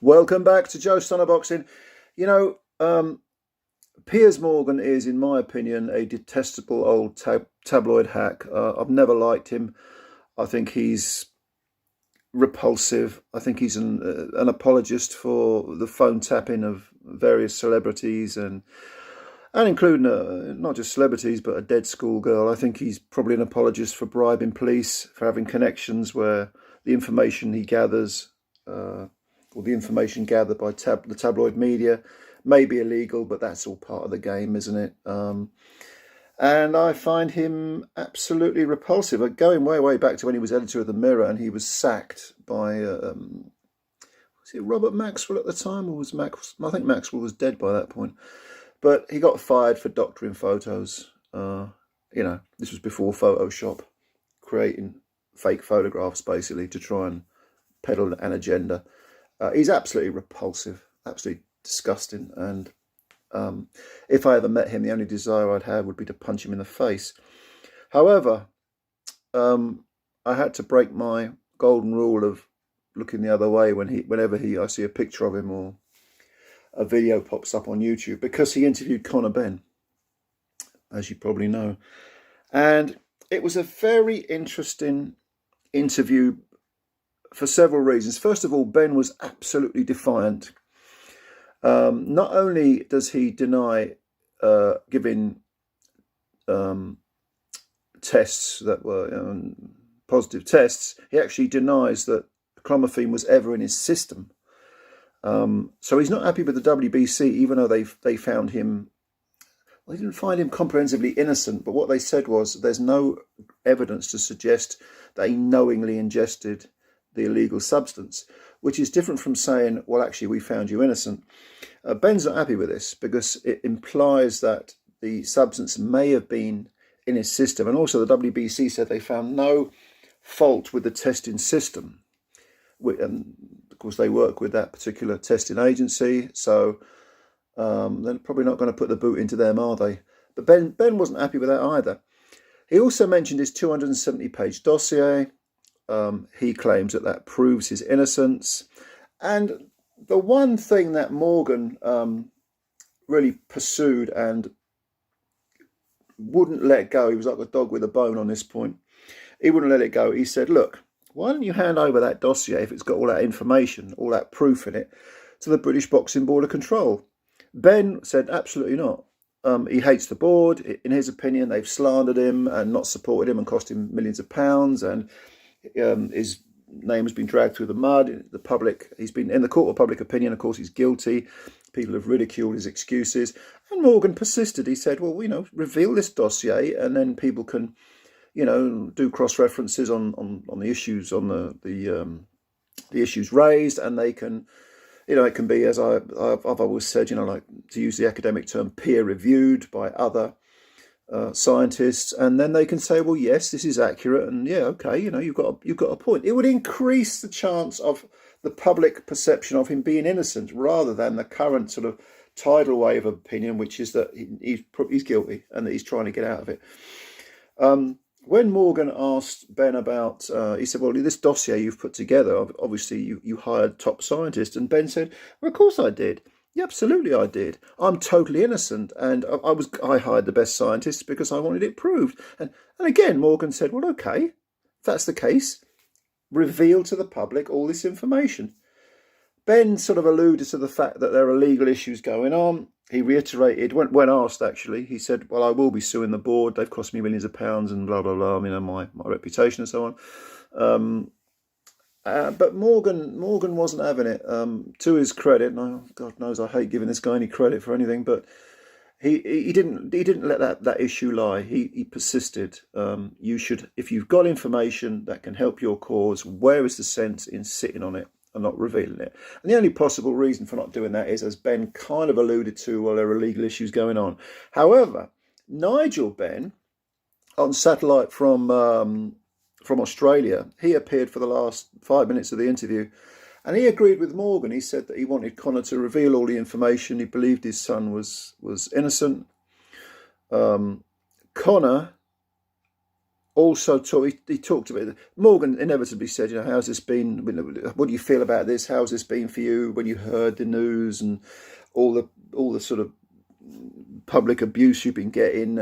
Welcome back to Joe Stunner Boxing. You know, Piers Morgan is, in my opinion, a detestable old tabloid hack. I've never liked him. I think he's repulsive. I think he's an apologist for the phone tapping of various celebrities and including not just celebrities, but a dead schoolgirl. I think he's probably an apologist for bribing police, for having connections where the information he gathers, or the information gathered by the tabloid media, may be illegal, but that's all part of the game, isn't it? And I find him absolutely repulsive. Going way back to when he was editor of the Mirror and he was sacked by, was it Robert Maxwell at the time, or was Maxwell? I think Maxwell was dead by that point. But he got fired for doctoring photos. This was before Photoshop, creating fake photographs basically to try and peddle an agenda. He's absolutely repulsive, absolutely disgusting. And if I ever met him, the only desire I'd have would be to punch him in the face. However, I had to break my golden rule of looking the other way whenever I see a picture of him or a video pops up on YouTube, because he interviewed Conor Benn, as you probably know. And it was a very interesting interview for several reasons. First of all, Ben was absolutely defiant. Not only does he deny giving tests that were positive tests, he actually denies that clomiphene was ever in his system. So he's not happy with the WBC, even though they found him. Well, they didn't find him comprehensively innocent, but what they said was there's no evidence to suggest that he knowingly ingested the illegal substance, which is different from saying, well, actually, we found you innocent. Ben's not happy with this because it implies that the substance may have been in his system. And also the WBC said they found no fault with the testing system. And of course, they work with that particular testing agency, so they're probably not going to put the boot into them, are they? But Ben wasn't happy with that either. He also mentioned his 270-page dossier. He claims that proves his innocence. And the one thing that Morgan really pursued and wouldn't let go, he was like a dog with a bone on this point. He wouldn't let it go. He said, look, why don't you hand over that dossier, if it's got all that information, all that proof in it, to the British Boxing Board of Control? Ben said, absolutely not. He hates the board. In his opinion, they've slandered him and not supported him and cost him millions of pounds. And his name has been dragged through the mud. The public, he's been in the court of public opinion. Of course, he's guilty. People have ridiculed his excuses. And Morgan persisted. He said, well, reveal this dossier and then people can, do cross-references on the issues, on the issues raised, and they can, it can be, as I've always said, like, to use the academic term, peer-reviewed by other scientists, and then they can say, well, yes, this is accurate, and yeah, okay, you've got a point. It would increase the chance of the public perception of him being innocent, rather than the current sort of tidal wave of opinion, which is that he's guilty and that he's trying to get out of it. When Morgan asked Ben about, he said, well, this dossier you've put together, obviously you hired top scientists. And Ben said, well, of course I did. Yeah, absolutely I did. I'm totally innocent. And I hired the best scientists because I wanted it proved. And again, Morgan said, well, okay, if that's the case, reveal to the public all this information. Ben sort of alluded to the fact that there are legal issues going on. He reiterated, when asked actually, he said, well, I will be suing the board. They've cost me millions of pounds and blah, blah, blah, my reputation and so on. But Morgan wasn't having it. To his credit, and God knows I hate giving this guy any credit for anything, but he didn't let that issue lie. He persisted. You should, if you've got information that can help your cause, where is the sense in sitting on it and not revealing it? And the only possible reason for not doing that is, as Ben kind of alluded to, well, there are legal issues going on. However, Nigel Benn, on satellite from Australia, he appeared for the last 5 minutes of the interview, and he agreed with Morgan. He said that he wanted Conor to reveal all the information. He believed his son was innocent. Conor also he talked about Morgan inevitably said, how's this been? What do you feel about this? How's this been for you when you heard the news and all the sort of public abuse you've been getting?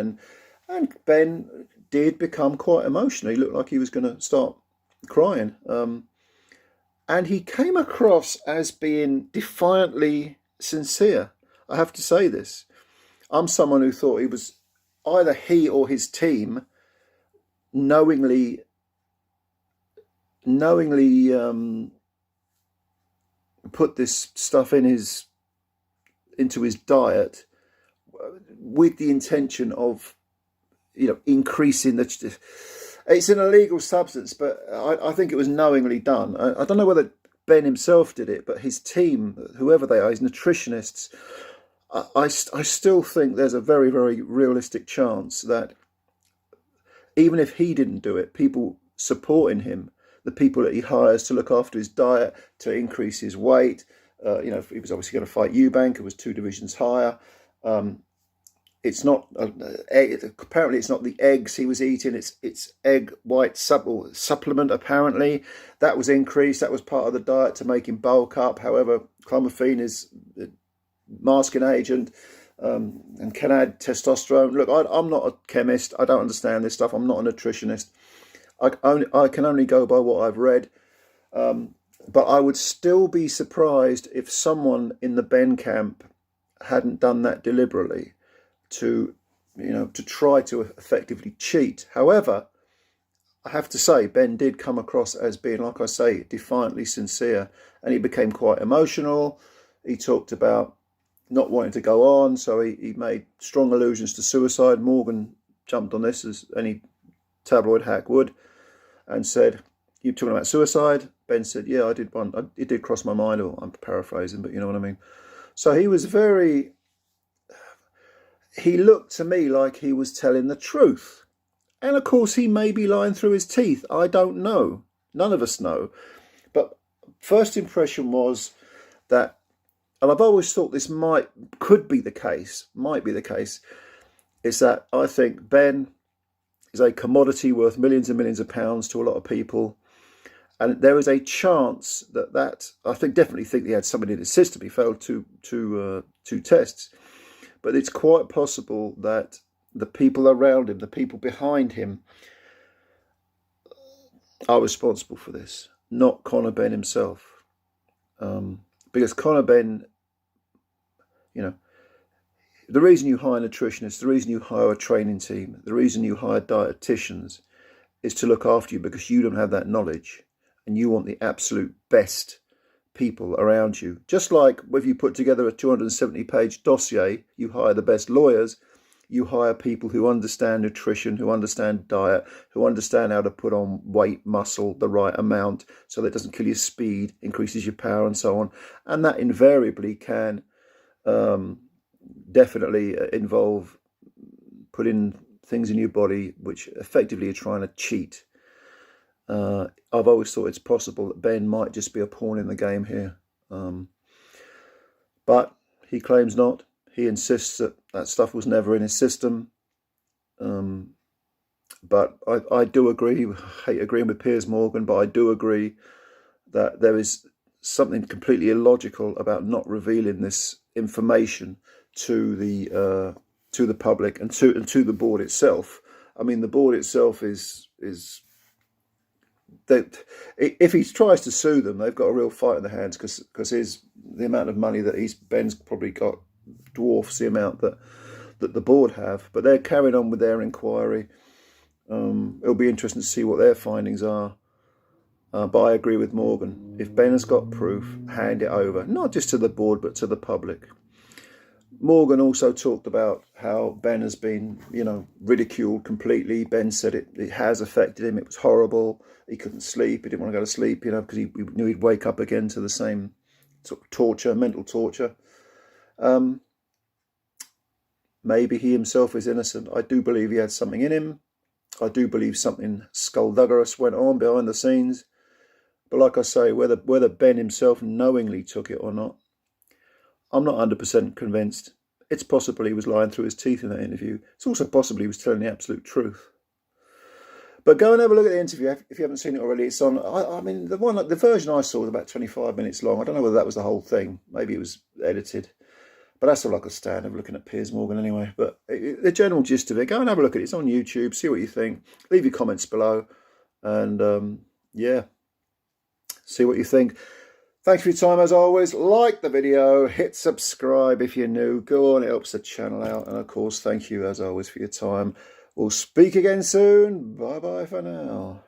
And Ben did become quite emotional. He looked like he was going to start crying. And he came across as being defiantly sincere. I have to say this. I'm someone who thought he was either he or his team knowingly put this stuff into his diet with the intention of increasing the. It's an illegal substance, but I think it was knowingly done. I don't know whether Ben himself did it, but his team, whoever they are, his nutritionists, I still think there's a very, very realistic chance that even if he didn't do it, people supporting him, the people that he hires to look after his diet, to increase his weight, he was obviously going to fight Eubank, who was 2 divisions higher. It's not apparently it's not the eggs he was eating. It's egg white supplement. Apparently, that was increased. That was part of the diet to make him bulk up. However, clomiphene is a masking agent and can add testosterone. Look, I'm not a chemist. I don't understand this stuff. I'm not a nutritionist. I can only go by what I've read. But I would still be surprised if someone in the Ben camp hadn't done that deliberately, to try to effectively cheat. However, I have to say, Ben did come across as being, like I say, defiantly sincere, and he became quite emotional. He talked about not wanting to go on, so he made strong allusions to suicide. Morgan jumped on this, as any tabloid hack would, and said, "You talking about suicide?" Ben said, "Yeah, I did one. It did cross my mind," or I'm paraphrasing, but you know what I mean. So he was he looked to me like he was telling the truth. And of course, he may be lying through his teeth. I don't know. None of us know. But first impression was that, and I've always thought this might be the case, is that I think Ben is a commodity worth millions and millions of pounds to a lot of people. And there is a chance that I definitely think he had somebody in his system. He failed two tests. But it's quite possible that the people around him, the people behind him, are responsible for this, not Conor Benn himself. Because Conor Benn, the reason you hire nutritionists, the reason you hire a training team, the reason you hire dietitians is to look after you, because you don't have that knowledge and you want the absolute best people around you. Just like if you put together a 270-page dossier, you hire the best lawyers, you hire people who understand nutrition, who understand diet, who understand how to put on weight, muscle, the right amount, so that it doesn't kill your speed, increases your power, and so on. And that invariably can definitely involve putting things in your body which effectively are trying to cheat. I've always thought it's possible that Ben might just be a pawn in the game here. But he claims not. He insists that stuff was never in his system. But I do agree, I hate agreeing with Piers Morgan, but I do agree that there is something completely illogical about not revealing this information to the public and to the board itself. I mean, the board itself is that if he tries to sue them, they've got a real fight in their hands, because the amount of money that Ben's probably got dwarfs the amount that the board have. But they're carrying on with their inquiry. It'll be interesting to see what their findings are. But I agree with Morgan. If Ben has got proof, hand it over, not just to the board, but to the public. Morgan also talked about how Ben has been, ridiculed completely. Ben said it has affected him. It was horrible. He couldn't sleep. He didn't want to go to sleep, because he knew he'd wake up again to the same sort of torture, mental torture. Maybe he himself is innocent. I do believe he had something in him. I do believe something skullduggerous went on behind the scenes. But like I say, whether Ben himself knowingly took it or not, I'm not 100% convinced. It's possible he was lying through his teeth in that interview. It's also possible he was telling the absolute truth. But go and have a look at the interview if you haven't seen it already. It's on. I mean, the version I saw was about 25 minutes long. I don't know whether that was the whole thing. Maybe it was edited. But that's all I could stand of looking at Piers Morgan anyway. But the general gist of it, go and have a look at it. It's on YouTube. See what you think. Leave your comments below, and yeah, see what you think. Thanks for your time as always. Like the video, hit subscribe if you're new. Go on, it helps the channel out. And of course, thank you as always for your time. We'll speak again soon. Bye bye for now.